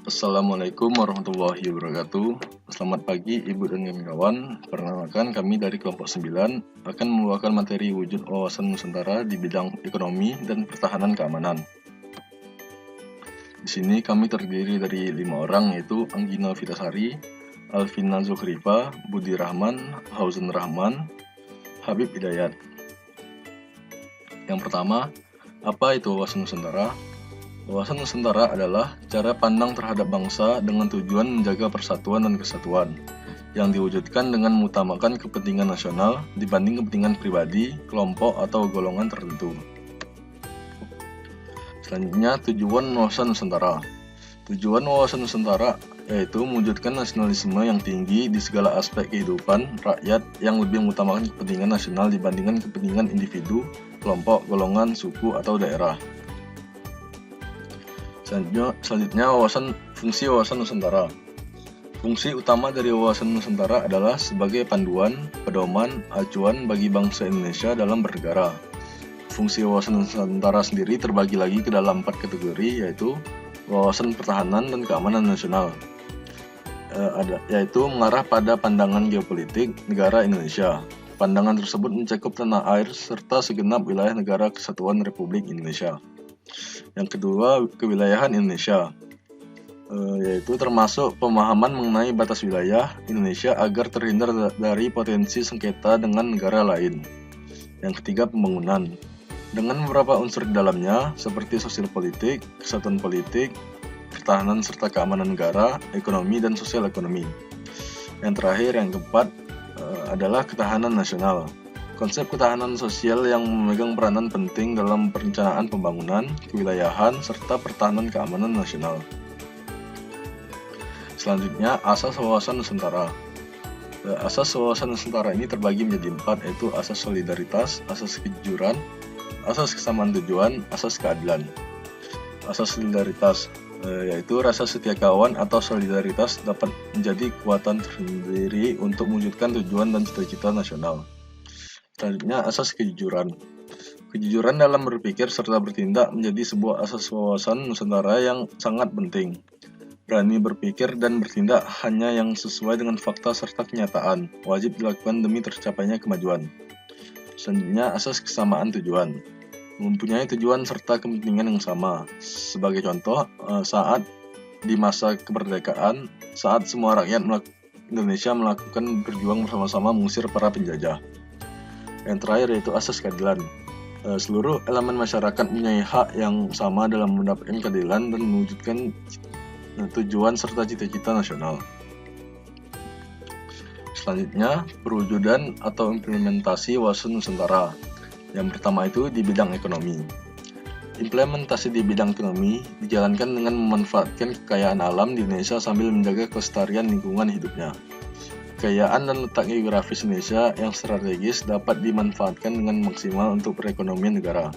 Assalamualaikum warahmatullahi wabarakatuh. Selamat pagi Ibu dan kawan. Perkenalkan, kami dari kelompok 9 akan membawakan materi wujud wawasan Nusantara di bidang ekonomi dan pertahanan keamanan. Di sini kami terdiri dari 5 orang, yaitu Anggina Vitasari, Alvina Zuhrifa, Budi Rahman, Hauzen Rahman, Habib Hidayat. Yang pertama, apa itu wawasan Nusantara? Wawasan Nusantara adalah cara pandang terhadap bangsa dengan tujuan menjaga persatuan dan kesatuan, yang diwujudkan dengan mengutamakan kepentingan nasional dibanding kepentingan pribadi, kelompok, atau golongan tertentu. Selanjutnya, tujuan wawasan Nusantara. Tujuan wawasan Nusantara yaitu mewujudkan nasionalisme yang tinggi di segala aspek kehidupan rakyat yang lebih mengutamakan kepentingan nasional dibandingkan kepentingan individu, kelompok, golongan, suku, atau daerah. Selanjutnya fungsi wawasan Nusantara. Fungsi utama dari wawasan Nusantara adalah sebagai panduan, pedoman, acuan bagi bangsa Indonesia dalam bernegara. Fungsi wawasan Nusantara sendiri terbagi lagi ke dalam 4 kategori, yaitu wawasan pertahanan dan keamanan nasional, yaitu mengarah pada pandangan geopolitik negara Indonesia. Pandangan tersebut mencakup tanah air serta segenap wilayah negara kesatuan Republik Indonesia. Yang kedua, kewilayahan Indonesia, yaitu termasuk pemahaman mengenai batas wilayah Indonesia agar terhindar dari potensi sengketa dengan negara lain. Yang ketiga, pembangunan, dengan beberapa unsur di dalamnya seperti sosial politik, kesatuan politik, pertahanan serta keamanan negara, ekonomi, dan sosial ekonomi. Yang terakhir, yang keempat, adalah ketahanan nasional. Konsep ketahanan sosial yang memegang peranan penting dalam perencanaan pembangunan, kewilayahan, serta pertahanan keamanan nasional. Selanjutnya, asas wawasan Nusantara. Asas wawasan Nusantara ini terbagi menjadi 4, yaitu asas solidaritas, asas kejujuran, asas kesamaan tujuan, asas keadilan. Asas solidaritas, yaitu rasa setia kawan atau solidaritas dapat menjadi kekuatan tersendiri untuk mewujudkan tujuan dan cita-cita nasional. Selanjutnya, asas kejujuran. Kejujuran dalam berpikir serta bertindak menjadi sebuah asas wawasan Nusantara yang sangat penting. Berani berpikir dan bertindak hanya yang sesuai dengan fakta serta kenyataan, wajib dilakukan demi tercapainya kemajuan. Selanjutnya, asas kesamaan tujuan. Mempunyai tujuan serta kepentingan yang sama. Sebagai contoh, saat di masa kemerdekaan, saat semua rakyat Indonesia melakukan berjuang bersama-sama mengusir para penjajah. Yang terakhir yaitu asas keadilan. Seluruh elemen masyarakat mempunyai hak yang sama dalam mendapatkan keadilan dan mewujudkan tujuan serta cita-cita nasional. Selanjutnya, perwujudan atau implementasi wawasan Nusantara. Yang pertama itu di bidang ekonomi. Implementasi di bidang ekonomi dijalankan dengan memanfaatkan kekayaan alam di Indonesia sambil menjaga kelestarian lingkungan hidupnya. Kekayaan dan letak geografis Indonesia yang strategis dapat dimanfaatkan dengan maksimal untuk perekonomian negara.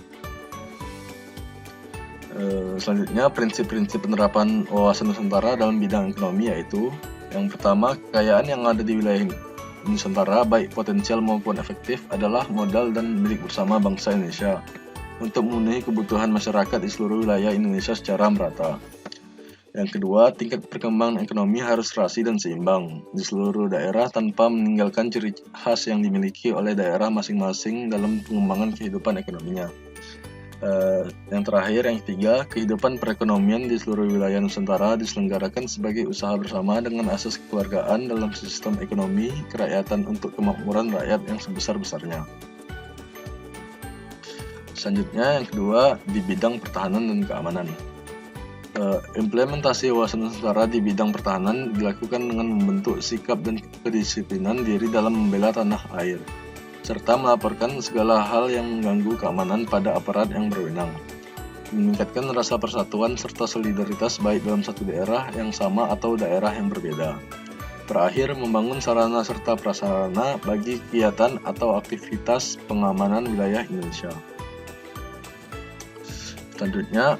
Selanjutnya, prinsip-prinsip penerapan wawasan Nusantara dalam bidang ekonomi yaitu: yang pertama, kekayaan yang ada di wilayah Nusantara baik potensial maupun efektif adalah modal dan milik bersama bangsa Indonesia untuk memenuhi kebutuhan masyarakat di seluruh wilayah Indonesia secara merata. Yang kedua, tingkat perkembangan ekonomi harus serasi dan seimbang di seluruh daerah tanpa meninggalkan ciri khas yang dimiliki oleh daerah masing-masing dalam pengembangan kehidupan ekonominya. Yang terakhir, yang ketiga, kehidupan perekonomian di seluruh wilayah Nusantara diselenggarakan sebagai usaha bersama dengan asas kekeluargaan dalam sistem ekonomi kerakyatan untuk kemakmuran rakyat yang sebesar-besarnya. Selanjutnya, yang kedua, di bidang pertahanan dan keamanan. Implementasi wawasan Nusantara di bidang pertahanan dilakukan dengan membentuk sikap dan kedisiplinan diri dalam membela tanah air, serta melaporkan segala hal yang mengganggu keamanan pada aparat yang berwenang, meningkatkan rasa persatuan serta solidaritas baik dalam satu daerah yang sama atau daerah yang berbeda. Terakhir, membangun sarana serta prasarana bagi kegiatan atau aktivitas pengamanan wilayah Indonesia. Selanjutnya,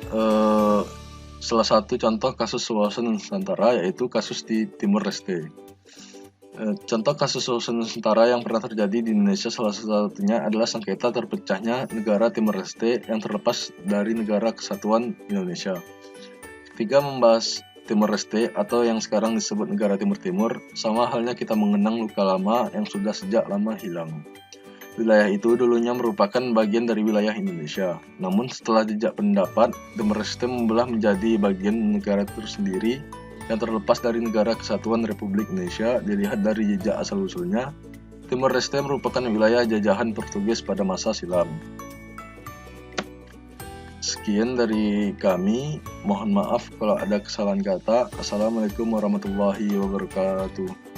salah satu contoh kasus wawasan Nusantara yaitu kasus di Timur Leste. Contoh kasus wawasan Nusantara yang pernah terjadi di Indonesia salah satunya adalah sengketa terpecahnya negara Timur Leste yang terlepas dari negara kesatuan Indonesia. Ketika membahas Timor Leste atau yang sekarang disebut negara Timur Timur, sama halnya kita mengenang luka lama yang sudah sejak lama hilang. Wilayah itu dulunya merupakan bagian dari wilayah Indonesia. Namun setelah jejak pendapat, Timor Leste membelah menjadi bagian negara tersendiri yang terlepas dari Negara Kesatuan Republik Indonesia. Dilihat dari jejak asal-usulnya, Timor Leste merupakan wilayah jajahan Portugis pada masa silam. Sekian dari kami, mohon maaf kalau ada kesalahan kata. Assalamualaikum warahmatullahi wabarakatuh.